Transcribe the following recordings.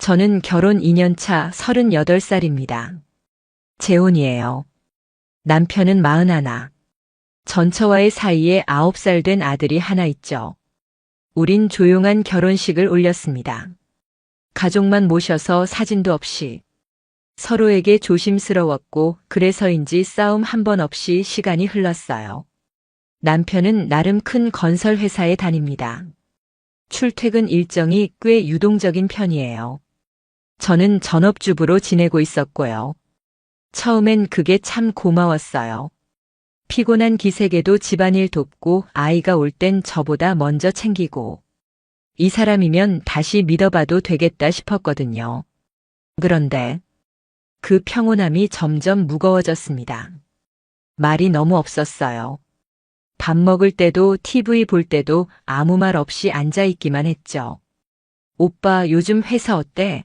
저는 결혼 2년차 38살입니다. 재혼이에요. 남편은 41. 전처와의 사이에 9살 된 아들이 하나 있죠. 우린 조용한 결혼식을 올렸습니다. 가족만 모셔서 사진도 없이. 서로에게 조심스러웠고 그래서인지 싸움 한 번 없이 시간이 흘렀어요. 남편은 나름 큰 건설 회사에 다닙니다. 출퇴근 일정이 꽤 유동적인 편이에요. 저는 전업주부로 지내고 있었고요. 처음엔 그게 참 고마웠어요. 피곤한 기색에도 집안일 돕고 아이가 올 땐 저보다 먼저 챙기고. 이 사람이면 다시 믿어봐도 되겠다 싶었거든요. 그런데 그 평온함이 점점 무거워졌습니다. 말이 너무 없었어요. 밥 먹을 때도 TV 볼 때도 아무 말 없이 앉아있기만 했죠. 오빠 요즘 회사 어때?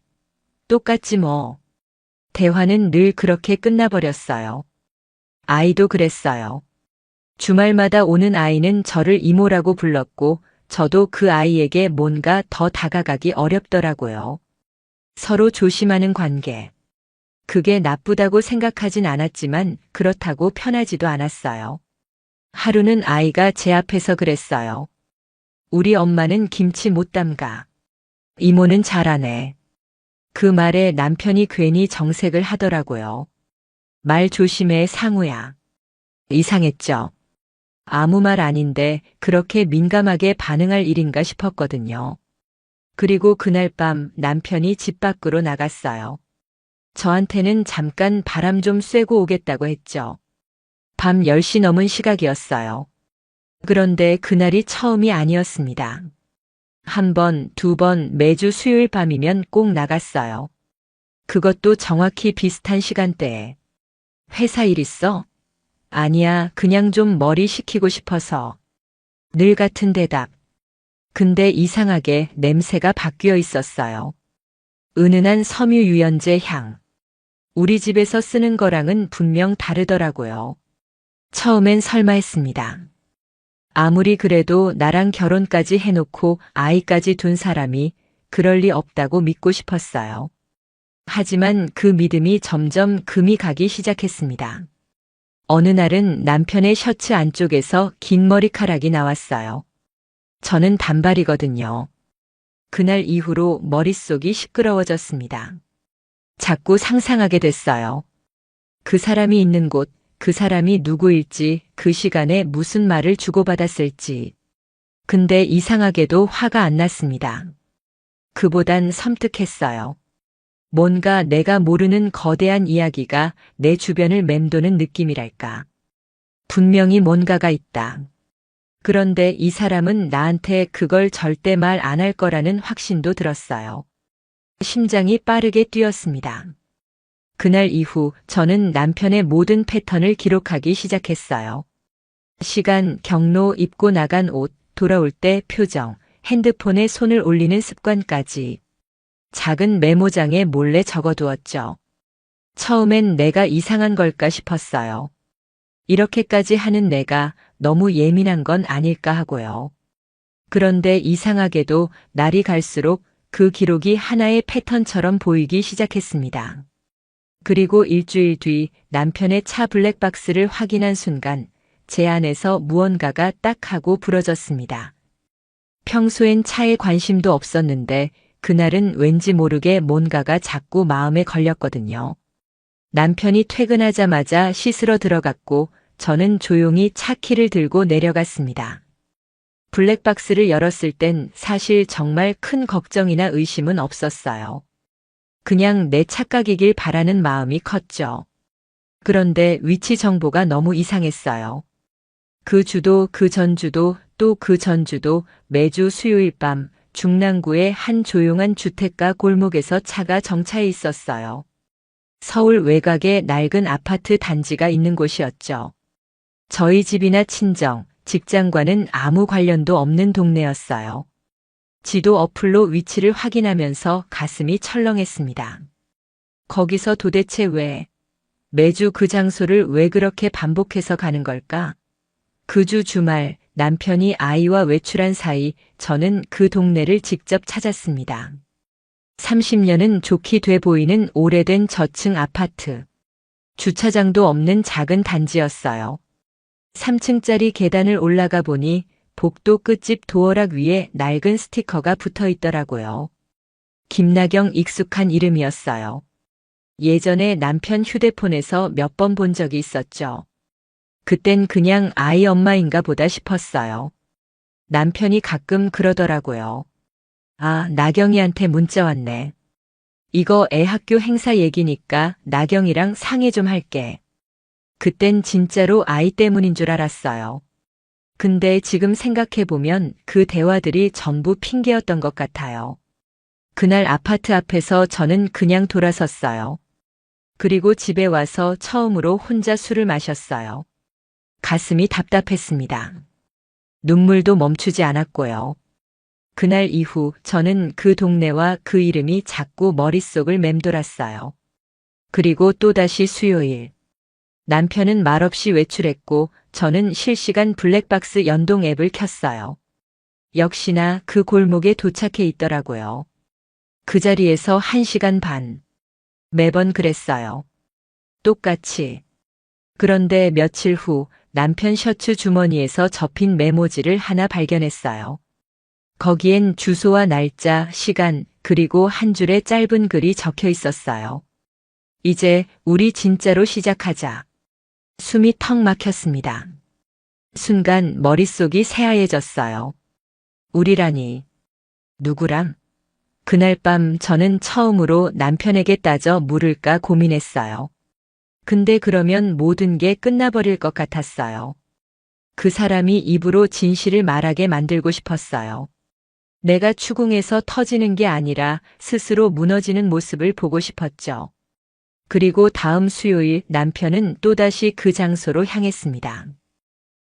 똑같지 뭐. 대화는 늘 그렇게 끝나버렸어요. 아이도 그랬어요. 주말마다 오는 아이는 저를 이모라고 불렀고 저도 그 아이에게 뭔가 더 다가가기 어렵더라고요. 서로 조심하는 관계. 그게 나쁘다고 생각하진 않았지만 그렇다고 편하지도 않았어요. 하루는 아이가 제 앞에서 그랬어요. 우리 엄마는 김치 못 담가. 이모는 잘하네. 그 말에 남편이 괜히 정색을 하더라고요. 말 조심해 상우야. 이상했죠. 아무 말 아닌데 그렇게 민감하게 반응할 일인가 싶었거든요. 그리고 그날 밤 남편이 집 밖으로 나갔어요. 저한테는 잠깐 바람 좀 쐬고 오겠다고 했죠. 밤 10시 넘은 시각이었어요. 그런데 그날이 처음이 아니었습니다. 한 번, 두 번 매주 수요일 밤이면 꼭 나갔어요. 그것도 정확히 비슷한 시간대에. 회사 일 있어? 아니야, 그냥 좀 머리 식히고 싶어서. 늘 같은 대답. 근데 이상하게 냄새가 바뀌어 있었어요. 은은한 섬유 유연제 향. 우리 집에서 쓰는 거랑은 분명 다르더라고요. 처음엔 설마 했습니다. 아무리 그래도 나랑 결혼까지 해놓고 아이까지 둔 사람이 그럴 리 없다고 믿고 싶었어요. 하지만 그 믿음이 점점 금이 가기 시작했습니다. 어느 날은 남편의 셔츠 안쪽에서 긴 머리카락이 나왔어요. 저는 단발이거든요. 그날 이후로 머릿속이 시끄러워졌습니다. 자꾸 상상하게 됐어요. 그 사람이 있는 곳, 그 사람이 누구일지, 그 시간에 무슨 말을 주고받았을지. 근데 이상하게도 화가 안 났습니다. 그보단 섬뜩했어요. 뭔가 내가 모르는 거대한 이야기가 내 주변을 맴도는 느낌이랄까. 분명히 뭔가가 있다. 그런데 이 사람은 나한테 그걸 절대 말 안 할 거라는 확신도 들었어요. 심장이 빠르게 뛰었습니다. 그날 이후 저는 남편의 모든 패턴을 기록하기 시작했어요. 시간, 경로, 입고 나간 옷, 돌아올 때 표정, 핸드폰에 손을 올리는 습관까지. 작은 메모장에 몰래 적어두었죠. 처음엔 내가 이상한 걸까 싶었어요. 이렇게까지 하는 내가 너무 예민한 건 아닐까 하고요. 그런데 이상하게도 날이 갈수록 그 기록이 하나의 패턴처럼 보이기 시작했습니다. 그리고 일주일 뒤 남편의 차 블랙박스를 확인한 순간 제 안에서 무언가가 딱 하고 부러졌습니다. 평소엔 차에 관심도 없었는데 그날은 왠지 모르게 뭔가가 자꾸 마음에 걸렸거든요. 남편이 퇴근하자마자 씻으러 들어갔고 저는 조용히 차 키를 들고 내려갔습니다. 블랙박스를 열었을 땐 사실 정말 큰 걱정이나 의심은 없었어요. 그냥 내 착각이길 바라는 마음이 컸죠. 그런데 위치 정보가 너무 이상했어요. 그 주도, 그 전주도, 또 그 전주도 매주 수요일 밤 중랑구의 한 조용한 주택가 골목에서 차가 정차해 있었어요. 서울 외곽의 낡은 아파트 단지가 있는 곳이었죠. 저희 집이나 친정, 직장과는 아무 관련도 없는 동네였어요. 지도 어플로 위치를 확인하면서 가슴이 철렁했습니다. 거기서 도대체 왜, 매주 그 장소를 왜 그렇게 반복해서 가는 걸까? 그 주 주말 남편이 아이와 외출한 사이 저는 그 동네를 직접 찾았습니다. 30년은 좋게 돼 보이는 오래된 저층 아파트. 주차장도 없는 작은 단지였어요. 3층짜리 계단을 올라가 보니 복도 끝집 도어락 위에 낡은 스티커가 붙어 있더라고요. 김나경, 익숙한 이름이었어요. 예전에 남편 휴대폰에서 몇 번 본 적이 있었죠. 그땐 그냥 아이 엄마인가 보다 싶었어요. 남편이 가끔 그러더라고요. 아, 나경이한테 문자 왔네. 이거 애 학교 행사 얘기니까 나경이랑 상의 좀 할게. 그땐 진짜로 아이 때문인 줄 알았어요. 근데 지금 생각해보면 그 대화들이 전부 핑계였던 것 같아요. 그날 아파트 앞에서 저는 그냥 돌아섰어요. 그리고 집에 와서 처음으로 혼자 술을 마셨어요. 가슴이 답답했습니다. 눈물도 멈추지 않았고요. 그날 이후 저는 그 동네와 그 이름이 자꾸 머릿속을 맴돌았어요. 그리고 또다시 수요일. 남편은 말없이 외출했고 저는 실시간 블랙박스 연동 앱을 켰어요. 역시나 그 골목에 도착해 있더라고요. 그 자리에서 1시간 반. 매번 그랬어요. 똑같이. 그런데 며칠 후 남편 셔츠 주머니에서 접힌 메모지를 하나 발견했어요. 거기엔 주소와 날짜, 시간, 그리고 한 줄의 짧은 글이 적혀 있었어요. 이제 우리 진짜로 시작하자. 숨이 턱 막혔습니다. 순간 머릿속이 새하얘졌어요. 우리라니. 누구랑? 그날 밤 저는 처음으로 남편에게 따져 물을까 고민했어요. 근데 그러면 모든 게 끝나버릴 것 같았어요. 그 사람이 입으로 진실을 말하게 만들고 싶었어요. 내가 추궁해서 터지는 게 아니라 스스로 무너지는 모습을 보고 싶었죠. 그리고 다음 수요일 남편은 또다시 그 장소로 향했습니다.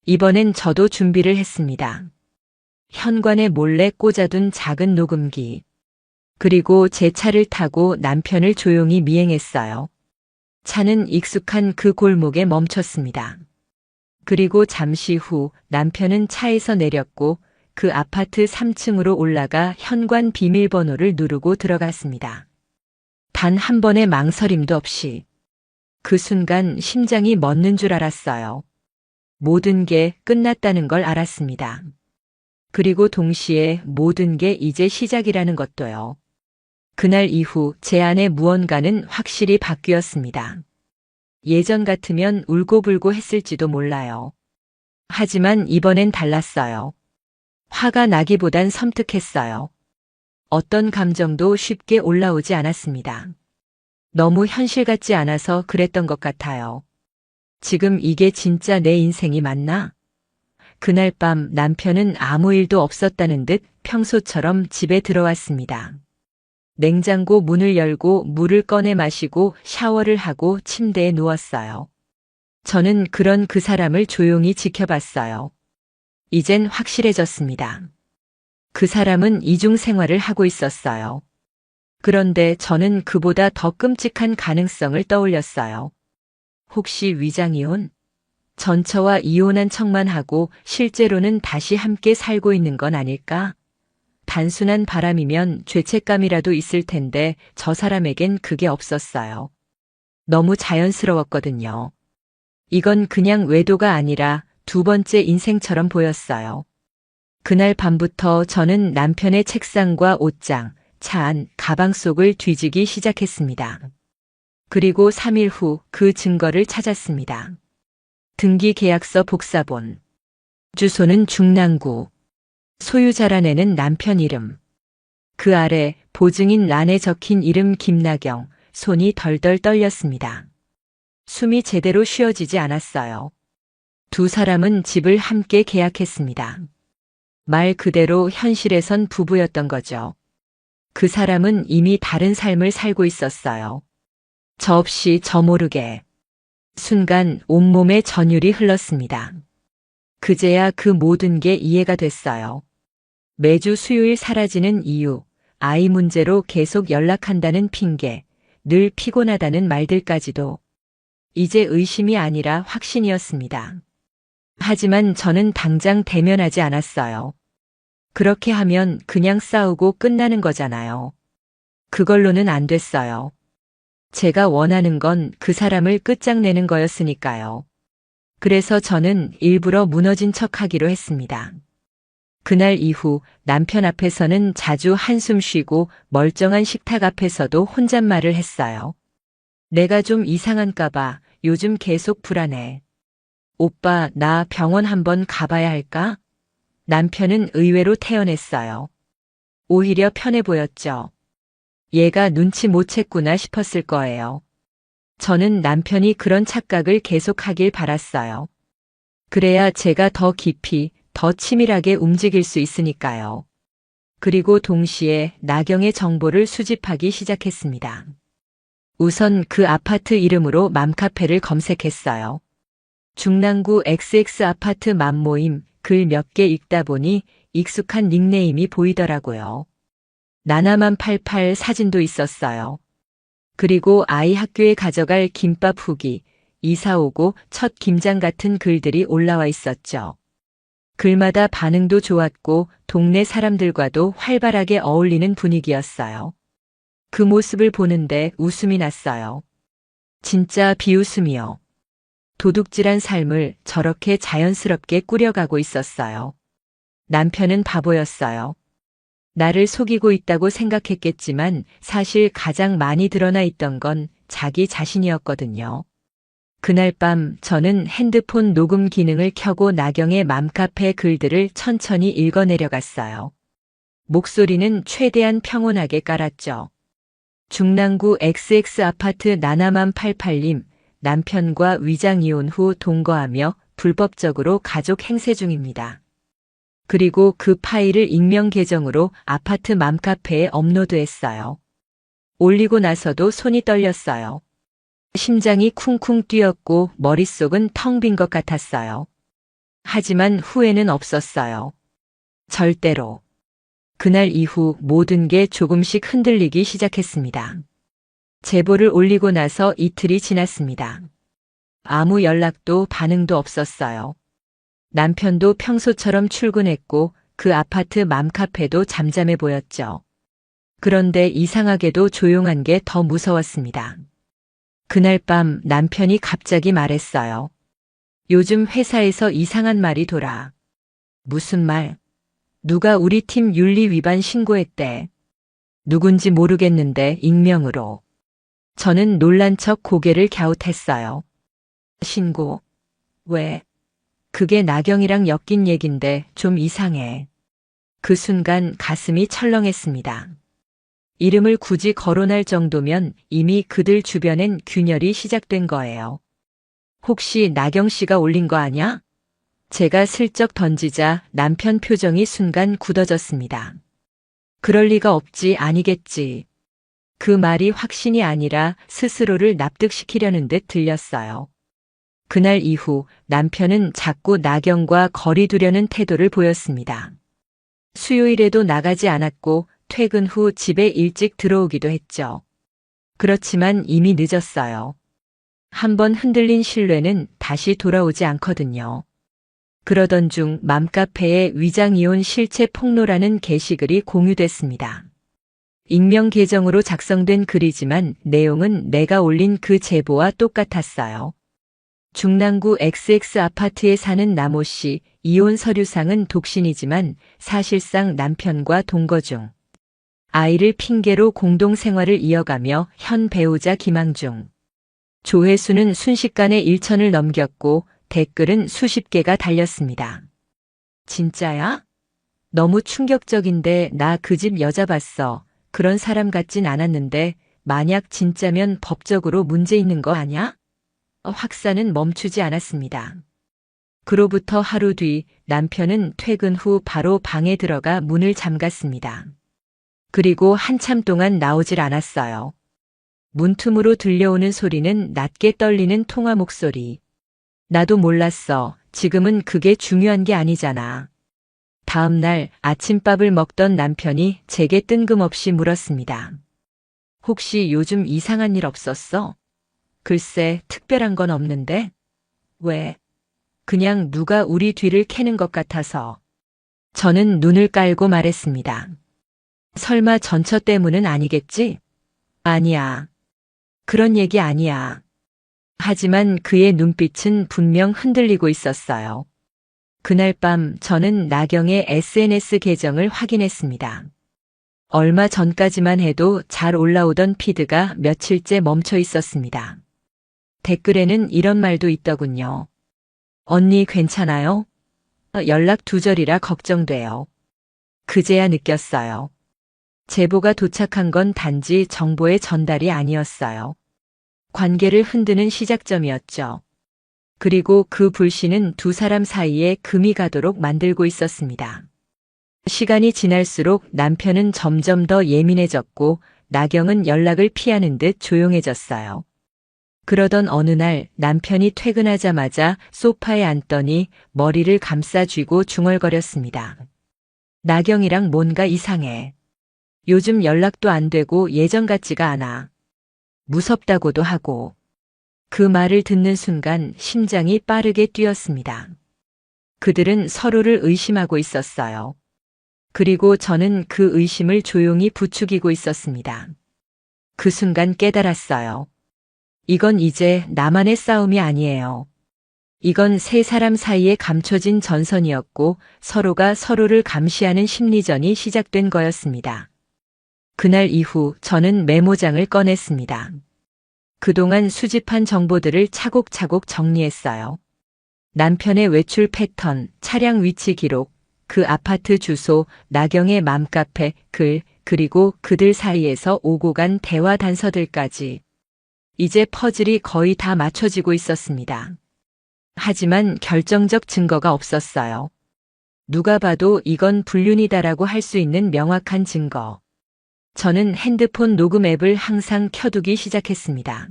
이번엔 저도 준비를 했습니다. 현관에 몰래 꽂아둔 작은 녹음기. 그리고 제 차를 타고 남편을 조용히 미행했어요. 차는 익숙한 그 골목에 멈췄습니다. 그리고 잠시 후 남편은 차에서 내렸고 그 아파트 3층으로 올라가 현관 비밀번호를 누르고 들어갔습니다. 단 한 번의 망설임도 없이. 그 순간 심장이 멎는 줄 알았어요. 모든 게 끝났다는 걸 알았습니다. 그리고 동시에 모든 게 이제 시작이라는 것도요. 그날 이후 제 안에 무언가는 확실히 바뀌었습니다. 예전 같으면 울고불고 했을지도 몰라요. 하지만 이번엔 달랐어요. 화가 나기보단 섬뜩했어요. 어떤 감정도 쉽게 올라오지 않았습니다. 너무 현실 같지 않아서 그랬던 것 같아요. 지금 이게 진짜 내 인생이 맞나? 그날 밤 남편은 아무 일도 없었다는 듯 평소처럼 집에 들어왔습니다. 냉장고 문을 열고 물을 꺼내 마시고 샤워를 하고 침대에 누웠어요. 저는 그런 그 사람을 조용히 지켜봤어요. 이젠 확실해졌습니다. 그 사람은 이중 생활을 하고 있었어요. 그런데 저는 그보다 더 끔찍한 가능성을 떠올렸어요. 혹시 위장이혼? 전처와 이혼한 척만 하고 실제로는 다시 함께 살고 있는 건 아닐까? 단순한 바람이면 죄책감이라도 있을 텐데 저 사람에겐 그게 없었어요. 너무 자연스러웠거든요. 이건 그냥 외도가 아니라 두 번째 인생처럼 보였어요. 그날 밤부터 저는 남편의 책상과 옷장, 차 안, 가방 속을 뒤지기 시작했습니다. 그리고 3일 후 그 증거를 찾았습니다. 등기 계약서 복사본. 주소는 중랑구. 소유자란에는 남편 이름. 그 아래 보증인 란에 적힌 이름 김나경. 손이 덜덜 떨렸습니다. 숨이 제대로 쉬어지지 않았어요. 두 사람은 집을 함께 계약했습니다. 말 그대로 현실에선 부부였던 거죠. 그 사람은 이미 다른 삶을 살고 있었어요. 저 없이 저 모르게. 순간 온몸에 전율이 흘렀습니다. 그제야 그 모든 게 이해가 됐어요. 매주 수요일 사라지는 이유, 아이 문제로 계속 연락한다는 핑계, 늘 피곤하다는 말들까지도. 이제 의심이 아니라 확신이었습니다. 하지만 저는 당장 대면하지 않았어요. 그렇게 하면 그냥 싸우고 끝나는 거잖아요. 그걸로는 안 됐어요. 제가 원하는 건 그 사람을 끝장내는 거였으니까요. 그래서 저는 일부러 무너진 척하기로 했습니다. 그날 이후 남편 앞에서는 자주 한숨 쉬고 멀쩡한 식탁 앞에서도 혼잣말을 했어요. 내가 좀 이상한가 봐. 요즘 계속 불안해. 오빠, 나 병원 한번 가봐야 할까? 남편은 의외로 태연했어요. 오히려 편해 보였죠. 얘가 눈치 못 챘구나 싶었을 거예요. 저는 남편이 그런 착각을 계속하길 바랐어요. 그래야 제가 더 깊이, 더 치밀하게 움직일 수 있으니까요. 그리고 동시에 나경의 정보를 수집하기 시작했습니다. 우선 그 아파트 이름으로 맘카페를 검색했어요. 중랑구 XX 아파트 맘모임 글 몇 개 읽다 보니 익숙한 닉네임이 보이더라고요. 나나맘 88 사진도 있었어요. 그리고 아이 학교에 가져갈 김밥 후기, 이사 오고 첫 김장 같은 글들이 올라와 있었죠. 글마다 반응도 좋았고 동네 사람들과도 활발하게 어울리는 분위기였어요. 그 모습을 보는데 웃음이 났어요. 진짜 비웃음이요. 도둑질한 삶을 저렇게 자연스럽게 꾸려가고 있었어요. 남편은 바보였어요. 나를 속이고 있다고 생각했겠지만 사실 가장 많이 드러나 있던 건 자기 자신이었거든요. 그날 밤 저는 핸드폰 녹음 기능을 켜고 나경의 맘카페 글들을 천천히 읽어내려갔어요. 목소리는 최대한 평온하게 깔았죠. 중랑구 XX 아파트 나나맘 88님, 남편과 위장 이혼 후 동거하며 불법적으로 가족 행세 중입니다. 그리고 그 파일을 익명 계정으로 아파트 맘카페에 업로드했어요. 올리고 나서도 손이 떨렸어요. 심장이 쿵쿵 뛰었고 머릿속은 텅 빈 것 같았어요. 하지만 후회는 없었어요. 절대로. 그날 이후 모든 게 조금씩 흔들리기 시작했습니다. 제보를 올리고 나서 이틀이 지났습니다. 아무 연락도 반응도 없었어요. 남편도 평소처럼 출근했고 그 아파트 맘카페도 잠잠해 보였죠. 그런데 이상하게도 조용한 게 더 무서웠습니다. 그날 밤 남편이 갑자기 말했어요. 요즘 회사에서 이상한 말이 돌아. 무슨 말? 누가 우리 팀 윤리 위반 신고했대. 누군지 모르겠는데 익명으로. 저는 놀란 척 고개를 갸웃했어요. 신고? 왜? 그게 나경이랑 엮인 얘긴데 좀 이상해. 그 순간 가슴이 철렁했습니다. 이름을 굳이 거론할 정도면 이미 그들 주변엔 균열이 시작된 거예요. 혹시 나경 씨가 올린 거 아냐? 제가 슬쩍 던지자 남편 표정이 순간 굳어졌습니다. 그럴 리가 없지, 아니겠지. 그 말이 확신이 아니라 스스로를 납득시키려는 듯 들렸어요. 그날 이후 남편은 자꾸 나경과 거리 두려는 태도를 보였습니다. 수요일에도 나가지 않았고 퇴근 후 집에 일찍 들어오기도 했죠. 그렇지만 이미 늦었어요. 한번 흔들린 신뢰는 다시 돌아오지 않거든요. 그러던 중 맘카페에 위장이혼 실체 폭로라는 게시글이 공유됐습니다. 익명 계정으로 작성된 글이지만 내용은 내가 올린 그 제보와 똑같았어요. 중랑구 XX 아파트에 사는 남모 씨, 이혼 서류상은 독신이지만 사실상 남편과 동거 중. 아이를 핑계로 공동생활을 이어가며 현 배우자 기망 중. 조회수는 순식간에 1천을 넘겼고 댓글은 수십 개가 달렸습니다. 진짜야? 너무 충격적인데 나 그 집 여자 봤어. 그런 사람 같진 않았는데 만약 진짜면 법적으로 문제 있는 거 아냐? 확산은 멈추지 않았습니다. 그로부터 하루 뒤 남편은 퇴근 후 바로 방에 들어가 문을 잠갔습니다. 그리고 한참 동안 나오질 않았어요. 문틈으로 들려오는 소리는 낮게 떨리는 통화 목소리. 나도 몰랐어. 지금은 그게 중요한 게 아니잖아. 다음 날 아침밥을 먹던 남편이 제게 뜬금없이 물었습니다. 혹시 요즘 이상한 일 없었어? 글쎄, 특별한 건 없는데? 왜? 그냥 누가 우리 뒤를 캐는 것 같아서. 저는 눈을 깔고 말했습니다. 설마 전처 때문은 아니겠지? 아니야. 그런 얘기 아니야. 하지만 그의 눈빛은 분명 흔들리고 있었어요. 그날 밤 저는 나경의 SNS 계정을 확인했습니다. 얼마 전까지만 해도 잘 올라오던 피드가 며칠째 멈춰 있었습니다. 댓글에는 이런 말도 있더군요. 언니 괜찮아요? 연락 두절이라 걱정돼요. 그제야 느꼈어요. 제보가 도착한 건 단지 정보의 전달이 아니었어요. 관계를 흔드는 시작점이었죠. 그리고 그 불씨는 두 사람 사이에 금이 가도록 만들고 있었습니다. 시간이 지날수록 남편은 점점 더 예민해졌고 나경은 연락을 피하는 듯 조용해졌어요. 그러던 어느 날 남편이 퇴근하자마자 소파에 앉더니 머리를 감싸 쥐고 중얼거렸습니다. 나경이랑 뭔가 이상해. 요즘 연락도 안 되고 예전 같지가 않아. 무섭다고도 하고. 그 말을 듣는 순간 심장이 빠르게 뛰었습니다. 그들은 서로를 의심하고 있었어요. 그리고 저는 그 의심을 조용히 부추기고 있었습니다. 그 순간 깨달았어요. 이건 이제 나만의 싸움이 아니에요. 이건 세 사람 사이에 감춰진 전선이었고 서로가 서로를 감시하는 심리전이 시작된 거였습니다. 그날 이후 저는 메모장을 꺼냈습니다. 그동안 수집한 정보들을 차곡차곡 정리했어요. 남편의 외출 패턴, 차량 위치 기록, 그 아파트 주소, 나경의 맘카페, 글, 그리고 그들 사이에서 오고 간 대화 단서들까지. 이제 퍼즐이 거의 다 맞춰지고 있었습니다. 하지만 결정적 증거가 없었어요. 누가 봐도 이건 불륜이다라고 할 수 있는 명확한 증거. 저는 핸드폰 녹음 앱을 항상 켜두기 시작했습니다.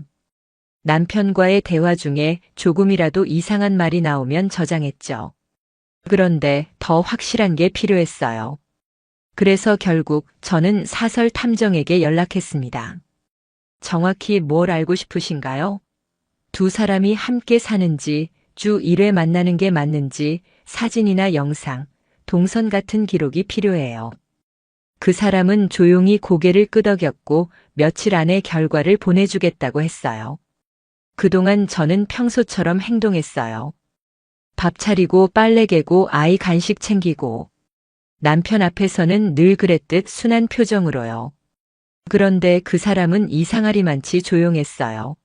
남편과의 대화 중에 조금이라도 이상한 말이 나오면 저장했죠. 그런데 더 확실한 게 필요했어요. 그래서 결국 저는 사설 탐정에게 연락했습니다. 정확히 뭘 알고 싶으신가요? 두 사람이 함께 사는지, 주 1회 만나는 게 맞는지, 사진이나 영상, 동선 같은 기록이 필요해요. 그 사람은 조용히 고개를 끄덕였고 며칠 안에 결과를 보내주겠다고 했어요. 그동안 저는 평소처럼 행동했어요. 밥 차리고 빨래 개고 아이 간식 챙기고 남편 앞에서는 늘 그랬듯 순한 표정으로요. 그런데 그 사람은 이상하리만치 조용했어요.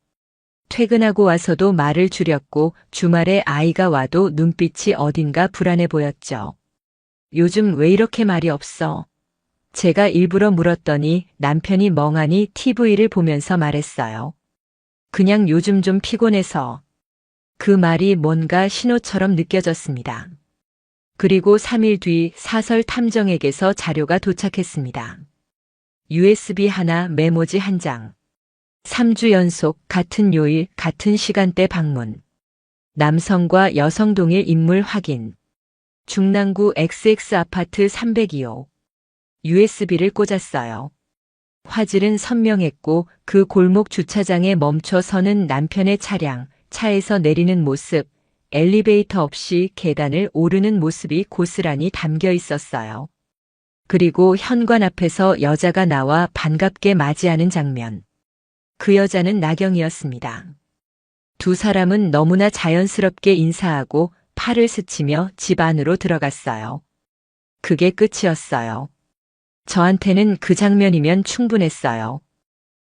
퇴근하고 와서도 말을 줄였고 주말에 아이가 와도 눈빛이 어딘가 불안해 보였죠. 요즘 왜 이렇게 말이 없어? 제가 일부러 물었더니 남편이 멍하니 TV를 보면서 말했어요. 그냥 요즘 좀 피곤해서. 그 말이 뭔가 신호처럼 느껴졌습니다. 그리고 3일 뒤 사설 탐정에게서 자료가 도착했습니다. USB 하나, 메모지 한 장. 3주 연속 같은 요일, 같은 시간대 방문. 남성과 여성 동일 인물 확인. 중랑구 XX 아파트 302호. USB를 꽂았어요. 화질은 선명했고 그 골목 주차장에 멈춰 서는 남편의 차량, 차에서 내리는 모습, 엘리베이터 없이 계단을 오르는 모습이 고스란히 담겨 있었어요. 그리고 현관 앞에서 여자가 나와 반갑게 맞이하는 장면. 그 여자는 나경이었습니다. 두 사람은 너무나 자연스럽게 인사하고 팔을 스치며 집 안으로 들어갔어요. 그게 끝이었어요. 저한테는 그 장면이면 충분했어요.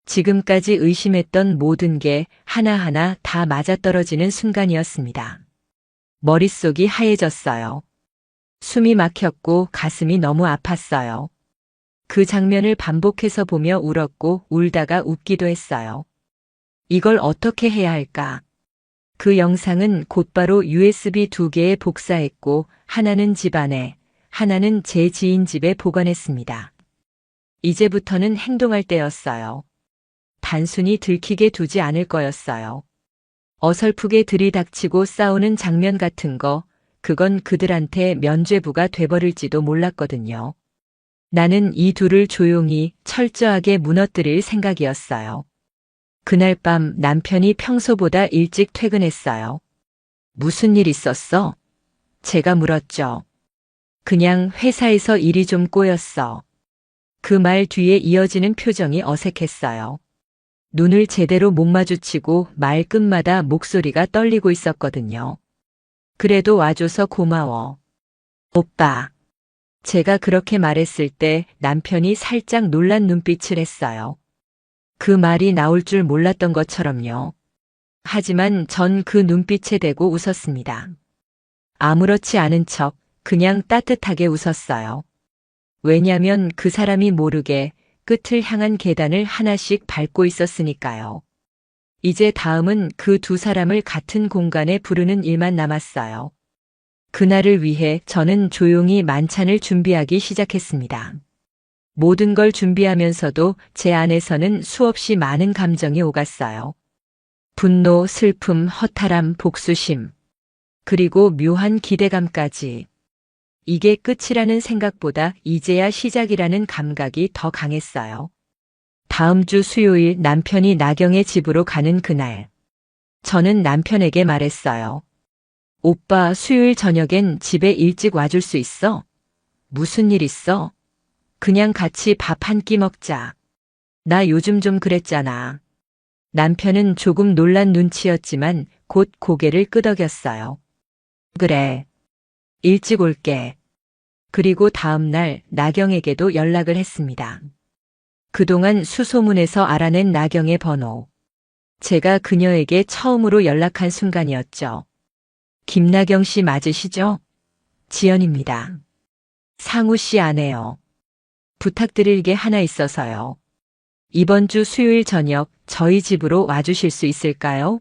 지금까지 의심했던 모든 게 하나하나 다 맞아떨어지는 순간이었습니다. 머릿속이 하얘졌어요. 숨이 막혔고 가슴이 너무 아팠어요. 그 장면을 반복해서 보며 울었고 울다가 웃기도 했어요. 이걸 어떻게 해야 할까? 그 영상은 곧바로 USB 2개에 복사했고 하나는 집안에, 하나는 제 지인 집에 보관했습니다. 이제부터는 행동할 때였어요. 단순히 들키게 두지 않을 거였어요. 어설프게 들이닥치고 싸우는 장면 같은 거, 그건 그들한테 면죄부가 돼버릴지도 몰랐거든요. 나는 이 둘을 조용히 철저하게 무너뜨릴 생각이었어요. 그날 밤 남편이 평소보다 일찍 퇴근했어요. 무슨 일 있었어? 제가 물었죠. 그냥 회사에서 일이 좀 꼬였어. 그 말 뒤에 이어지는 표정이 어색했어요. 눈을 제대로 못 마주치고 말 끝마다 목소리가 떨리고 있었거든요. 그래도 와줘서 고마워. 오빠. 제가 그렇게 말했을 때 남편이 살짝 놀란 눈빛을 했어요. 그 말이 나올 줄 몰랐던 것처럼요. 하지만 전 그 눈빛에 대고 웃었습니다. 아무렇지 않은 척 그냥 따뜻하게 웃었어요. 왜냐면 그 사람이 모르게 끝을 향한 계단을 하나씩 밟고 있었으니까요. 이제 다음은 그 두 사람을 같은 공간에 부르는 일만 남았어요. 그날을 위해 저는 조용히 만찬을 준비하기 시작했습니다. 모든 걸 준비하면서도 제 안에서는 수없이 많은 감정이 오갔어요. 분노, 슬픔, 허탈함, 복수심, 그리고 묘한 기대감까지. 이게 끝이라는 생각보다 이제야 시작이라는 감각이 더 강했어요. 다음 주 수요일 남편이 나경의 집으로 가는 그날. 저는 남편에게 말했어요. 오빠 수요일 저녁엔 집에 일찍 와줄 수 있어? 무슨 일 있어? 그냥 같이 밥 한 끼 먹자. 나 요즘 좀 그랬잖아. 남편은 조금 놀란 눈치였지만 곧 고개를 끄덕였어요. 그래. 일찍 올게. 그리고 다음 날 나경에게도 연락을 했습니다. 그동안 수소문에서 알아낸 나경의 번호. 제가 그녀에게 처음으로 연락한 순간이었죠. 김나경 씨 맞으시죠? 지연입니다. 상우 씨 아내요. 부탁드릴 게 하나 있어서요. 이번 주 수요일 저녁 저희 집으로 와주실 수 있을까요?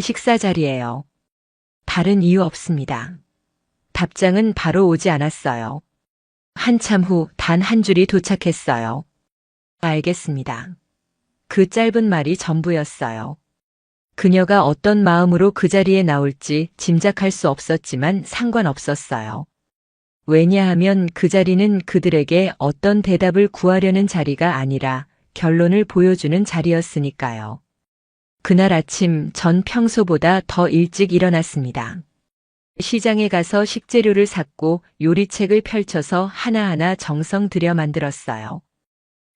식사 자리예요. 다른 이유 없습니다. 답장은 바로 오지 않았어요. 한참 후 단 한 줄이 도착했어요. 알겠습니다. 그 짧은 말이 전부였어요. 그녀가 어떤 마음으로 그 자리에 나올지 짐작할 수 없었지만 상관없었어요. 왜냐하면 그 자리는 그들에게 어떤 대답을 구하려는 자리가 아니라 결론을 보여주는 자리였으니까요. 그날 아침 전 평소보다 더 일찍 일어났습니다. 시장에 가서 식재료를 샀고 요리책을 펼쳐서 하나하나 정성 들여 만들었어요.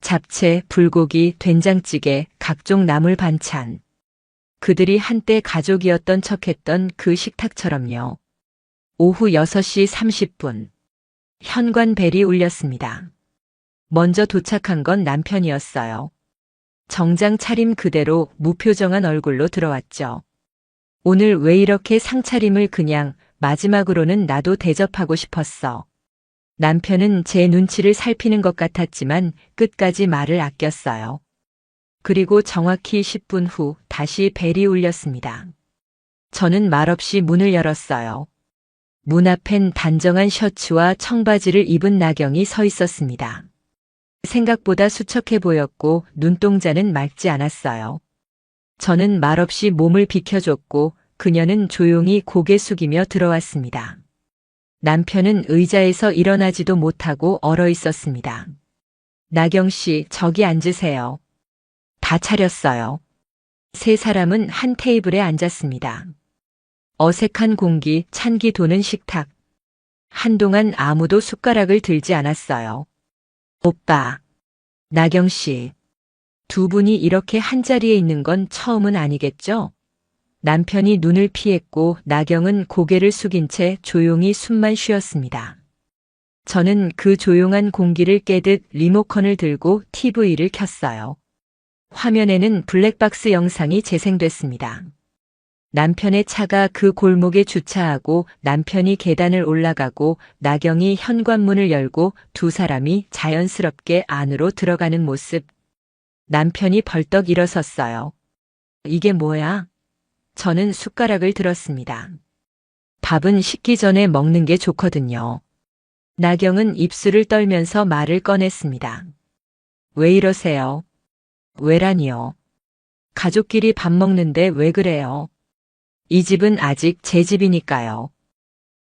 잡채, 불고기, 된장찌개, 각종 나물 반찬. 그들이 한때 가족이었던 척했던 그 식탁처럼요. 오후 6시 30분. 현관벨이 울렸습니다. 먼저 도착한 건 남편이었어요. 정장 차림 그대로 무표정한 얼굴로 들어왔죠. 오늘 왜 이렇게 상차림을 그냥 마지막으로는 나도 대접하고 싶었어. 남편은 제 눈치를 살피는 것 같았지만 끝까지 말을 아꼈어요. 그리고 정확히 10분 후 다시 벨이 울렸습니다. 저는 말없이 문을 열었어요. 문 앞엔 단정한 셔츠와 청바지를 입은 나경이 서 있었습니다. 생각보다 수척해 보였고 눈동자는 맑지 않았어요. 저는 말없이 몸을 비켜줬고 그녀는 조용히 고개 숙이며 들어왔습니다. 남편은 의자에서 일어나지도 못하고 얼어 있었습니다. 나경 씨, 저기 앉으세요. 다 차렸어요. 세 사람은 한 테이블에 앉았습니다. 어색한 공기, 찬기 도는 식탁. 한동안 아무도 숟가락을 들지 않았어요. 오빠, 나경 씨. 두 분이 이렇게 한자리에 있는 건 처음은 아니겠죠? 남편이 눈을 피했고 나경은 고개를 숙인 채 조용히 숨만 쉬었습니다. 저는 그 조용한 공기를 깨듯 리모컨을 들고 TV를 켰어요. 화면에는 블랙박스 영상이 재생됐습니다. 남편의 차가 그 골목에 주차하고 남편이 계단을 올라가고 나경이 현관문을 열고 두 사람이 자연스럽게 안으로 들어가는 모습. 남편이 벌떡 일어섰어요. 이게 뭐야? 저는 숟가락을 들었습니다. 밥은 식기 전에 먹는 게 좋거든요. 나경은 입술을 떨면서 말을 꺼냈습니다. 왜 이러세요? 왜라니요? 가족끼리 밥 먹는데 왜 그래요? 이 집은 아직 제 집이니까요.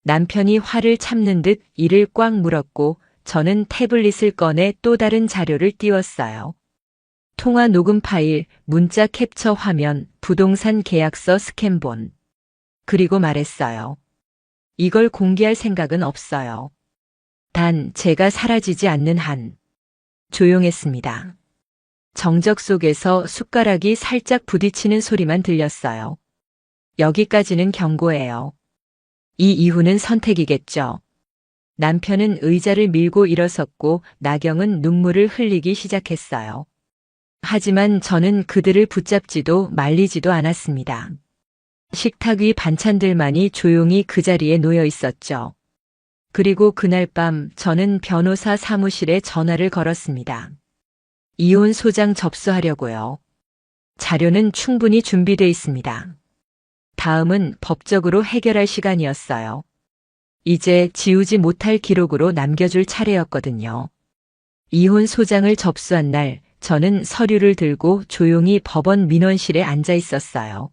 남편이 화를 참는 듯 이를 꽉 물었고 저는 태블릿을 꺼내 또 다른 자료를 띄웠어요. 통화 녹음 파일, 문자 캡처 화면, 부동산 계약서 스캔본. 그리고 말했어요. 이걸 공개할 생각은 없어요. 단 제가 사라지지 않는 한. 조용했습니다. 정적 속에서 숟가락이 살짝 부딪히는 소리만 들렸어요. 여기까지는 경고예요. 이 이후는 선택이겠죠. 남편은 의자를 밀고 일어섰고 나경은 눈물을 흘리기 시작했어요. 하지만 저는 그들을 붙잡지도 말리지도 않았습니다. 식탁 위 반찬들만이 조용히 그 자리에 놓여 있었죠. 그리고 그날 밤 저는 변호사 사무실에 전화를 걸었습니다. 이혼 소장 접수하려고요. 자료는 충분히 준비돼 있습니다. 다음은 법적으로 해결할 시간이었어요. 이제 지우지 못할 기록으로 남겨줄 차례였거든요. 이혼 소장을 접수한 날 저는 서류를 들고 조용히 법원 민원실에 앉아 있었어요.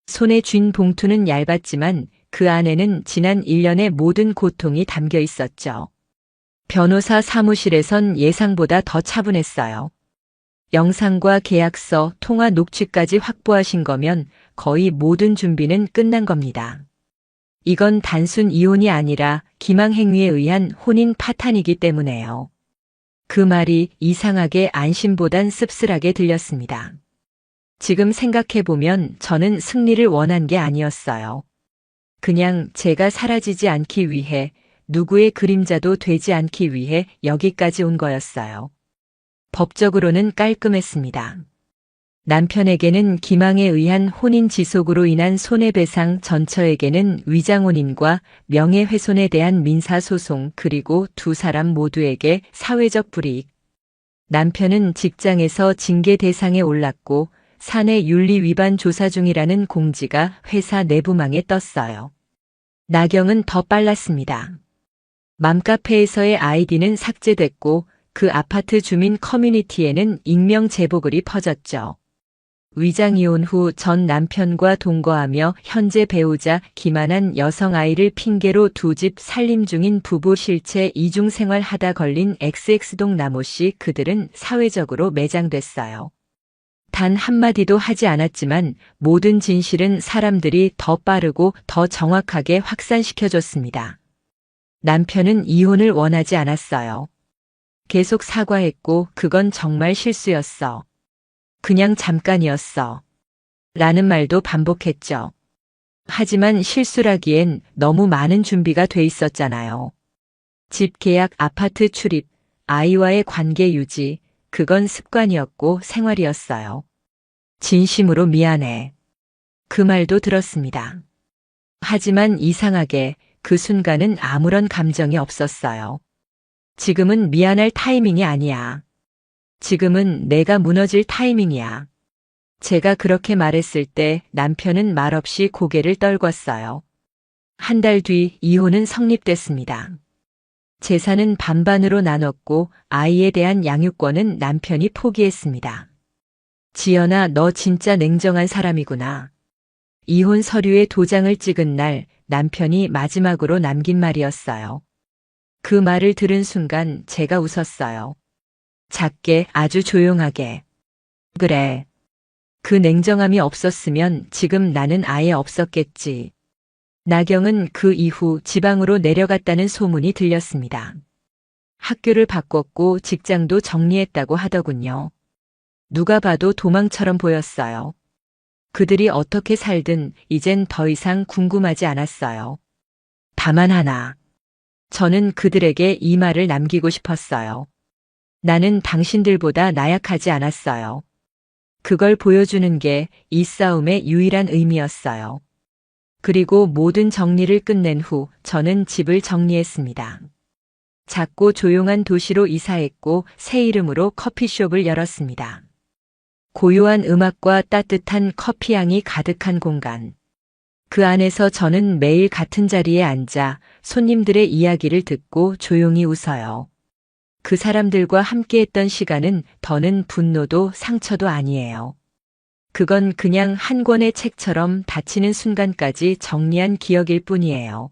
손에 쥔 봉투는 얇았지만 그 안에는 지난 1년의 모든 고통이 담겨 있었죠. 변호사 사무실에선 예상보다 더 차분했어요. 영상과 계약서, 통화 녹취까지 확보하신 거면 거의 모든 준비는 끝난 겁니다. 이건 단순 이혼이 아니라 기망행위에 의한 혼인 파탄이기 때문에요. 그 말이 이상하게 안심보단 씁쓸하게 들렸습니다. 지금 생각해보면 저는 승리를 원한 게 아니었어요. 그냥 제가 사라지지 않기 위해, 누구의 그림자도 되지 않기 위해 여기까지 온 거였어요. 법적으로는 깔끔했습니다. 남편에게는 기망에 의한 혼인 지속으로 인한 손해배상, 전처에게는 위장혼인과 명예훼손에 대한 민사소송, 그리고 두 사람 모두에게 사회적 불이익. 남편은 직장에서 징계 대상에 올랐고 사내 윤리 위반 조사 중이라는 공지가 회사 내부망에 떴어요. 나경은 더 빨랐습니다. 맘카페에서의 아이디는 삭제됐고 그 아파트 주민 커뮤니티에는 익명 제보글이 퍼졌죠. 위장이혼 후 전 남편과 동거하며 현재 배우자 기만한 여성 아이를 핑계로 두 집 살림 중인 부부 실체 이중 생활하다 걸린 XX동 남호 씨, 그들은 사회적으로 매장됐어요. 단 한마디도 하지 않았지만 모든 진실은 사람들이 더 빠르고 더 정확하게 확산시켜줬습니다. 남편은 이혼을 원하지 않았어요. 계속 사과했고 그건 정말 실수였어. 그냥 잠깐이었어. 라는 말도 반복했죠. 하지만 실수라기엔 너무 많은 준비가 돼 있었잖아요. 집 계약, 아파트 출입, 아이와의 관계 유지, 그건 습관이었고 생활이었어요. 진심으로 미안해. 그 말도 들었습니다. 하지만 이상하게 그 순간은 아무런 감정이 없었어요. 지금은 미안할 타이밍이 아니야. 지금은 내가 무너질 타이밍이야. 제가 그렇게 말했을 때 남편은 말없이 고개를 떨궜어요. 한 달 뒤 이혼은 성립됐습니다. 재산은 반반으로 나눴고 아이에 대한 양육권은 남편이 포기했습니다. 지연아, 너 진짜 냉정한 사람이구나. 이혼 서류에 도장을 찍은 날 남편이 마지막으로 남긴 말이었어요. 그 말을 들은 순간 제가 웃었어요. 작게, 아주 조용하게. 그래. 그 냉정함이 없었으면 지금 나는 아예 없었겠지. 나경은 그 이후 지방으로 내려갔다는 소문이 들렸습니다. 학교를 바꿨고 직장도 정리했다고 하더군요. 누가 봐도 도망처럼 보였어요. 그들이 어떻게 살든 이젠 더 이상 궁금하지 않았어요. 다만 하나. 저는 그들에게 이 말을 남기고 싶었어요. 나는 당신들보다 나약하지 않았어요. 그걸 보여주는 게 이 싸움의 유일한 의미였어요. 그리고 모든 정리를 끝낸 후 저는 집을 정리했습니다. 작고 조용한 도시로 이사했고 새 이름으로 커피숍을 열었습니다. 고요한 음악과 따뜻한 커피향이 가득한 공간. 그 안에서 저는 매일 같은 자리에 앉아 손님들의 이야기를 듣고 조용히 웃어요. 그 사람들과 함께했던 시간은 더는 분노도 상처도 아니에요. 그건 그냥 한 권의 책처럼 닫히는 순간까지 정리한 기억일 뿐이에요.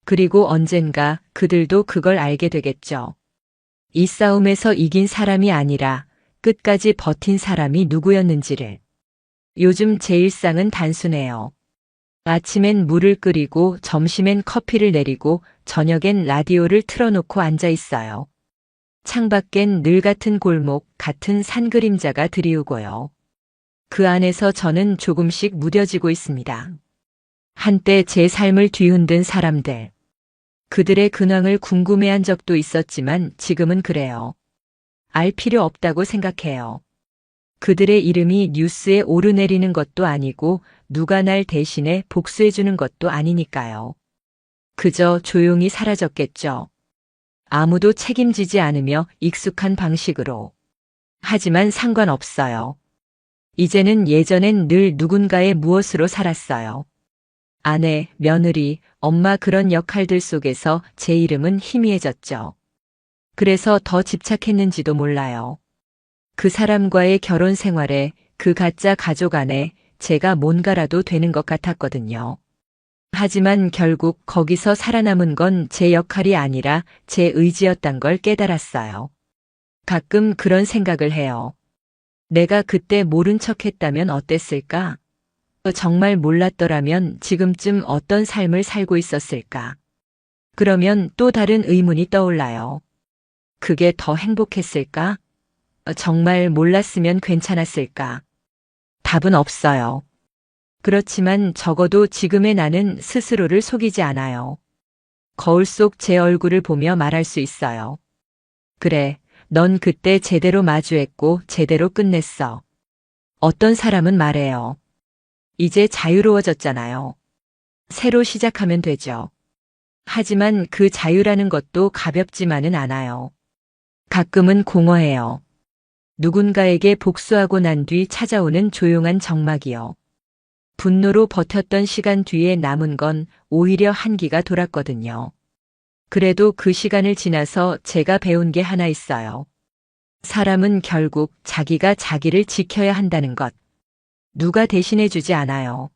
그리고 언젠가 그들도 그걸 알게 되겠죠. 이 싸움에서 이긴 사람이 아니라 끝까지 버틴 사람이 누구였는지를. 요즘 제 일상은 단순해요. 아침엔 물을 끓이고 점심엔 커피를 내리고 저녁엔 라디오를 틀어놓고 앉아 있어요. 창밖엔 늘 같은 골목, 같은 산 그림자가 드리우고요. 그 안에서 저는 조금씩 무뎌지고 있습니다. 한때 제 삶을 뒤흔든 사람들. 그들의 근황을 궁금해한 적도 있었지만 지금은 그래요. 알 필요 없다고 생각해요. 그들의 이름이 뉴스에 오르내리는 것도 아니고 누가 날 대신에 복수해주는 것도 아니니까요. 그저 조용히 사라졌겠죠. 아무도 책임지지 않으며 익숙한 방식으로. 하지만 상관없어요. 이제는 예전엔 늘 누군가의 무엇으로 살았어요. 아내, 며느리, 엄마 그런 역할들 속에서 제 이름은 희미해졌죠. 그래서 더 집착했는지도 몰라요. 그 사람과의 결혼 생활에, 그 가짜 가족 안에 제가 뭔가라도 되는 것 같았거든요. 하지만 결국 거기서 살아남은 건 제 역할이 아니라 제 의지였단 걸 깨달았어요. 가끔 그런 생각을 해요. 내가 그때 모른 척 했다면 어땠을까? 정말 몰랐더라면 지금쯤 어떤 삶을 살고 있었을까? 그러면 또 다른 의문이 떠올라요. 그게 더 행복했을까? 정말 몰랐으면 괜찮았을까? 답은 없어요. 그렇지만 적어도 지금의 나는 스스로를 속이지 않아요. 거울 속 제 얼굴을 보며 말할 수 있어요. 그래, 넌 그때 제대로 마주했고 제대로 끝냈어. 어떤 사람은 말해요. 이제 자유로워졌잖아요. 새로 시작하면 되죠. 하지만 그 자유라는 것도 가볍지만은 않아요. 가끔은 공허해요. 누군가에게 복수하고 난 뒤 찾아오는 조용한 적막이요. 분노로 버텼던 시간 뒤에 남은 건 오히려 한기가 돌았거든요. 그래도 그 시간을 지나서 제가 배운 게 하나 있어요. 사람은 결국 자기가 자기를 지켜야 한다는 것. 누가 대신해주지 않아요.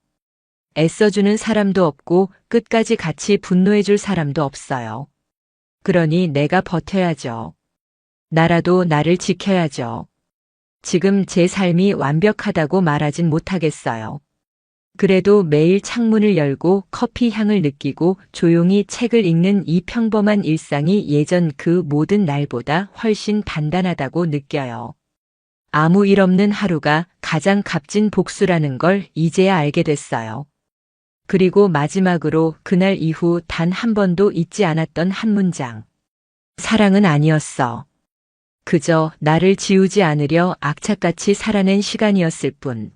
애써주는 사람도 없고 끝까지 같이 분노해줄 사람도 없어요. 그러니 내가 버텨야죠. 나라도 나를 지켜야죠. 지금 제 삶이 완벽하다고 말하진 못하겠어요. 그래도 매일 창문을 열고 커피 향을 느끼고 조용히 책을 읽는 이 평범한 일상이 예전 그 모든 날보다 훨씬 단단하다고 느껴요. 아무 일 없는 하루가 가장 값진 복수라는 걸 이제야 알게 됐어요. 그리고 마지막으로 그날 이후 단 한 번도 잊지 않았던 한 문장. 사랑은 아니었어. 그저 나를 지우지 않으려 악착같이 살아낸 시간이었을 뿐.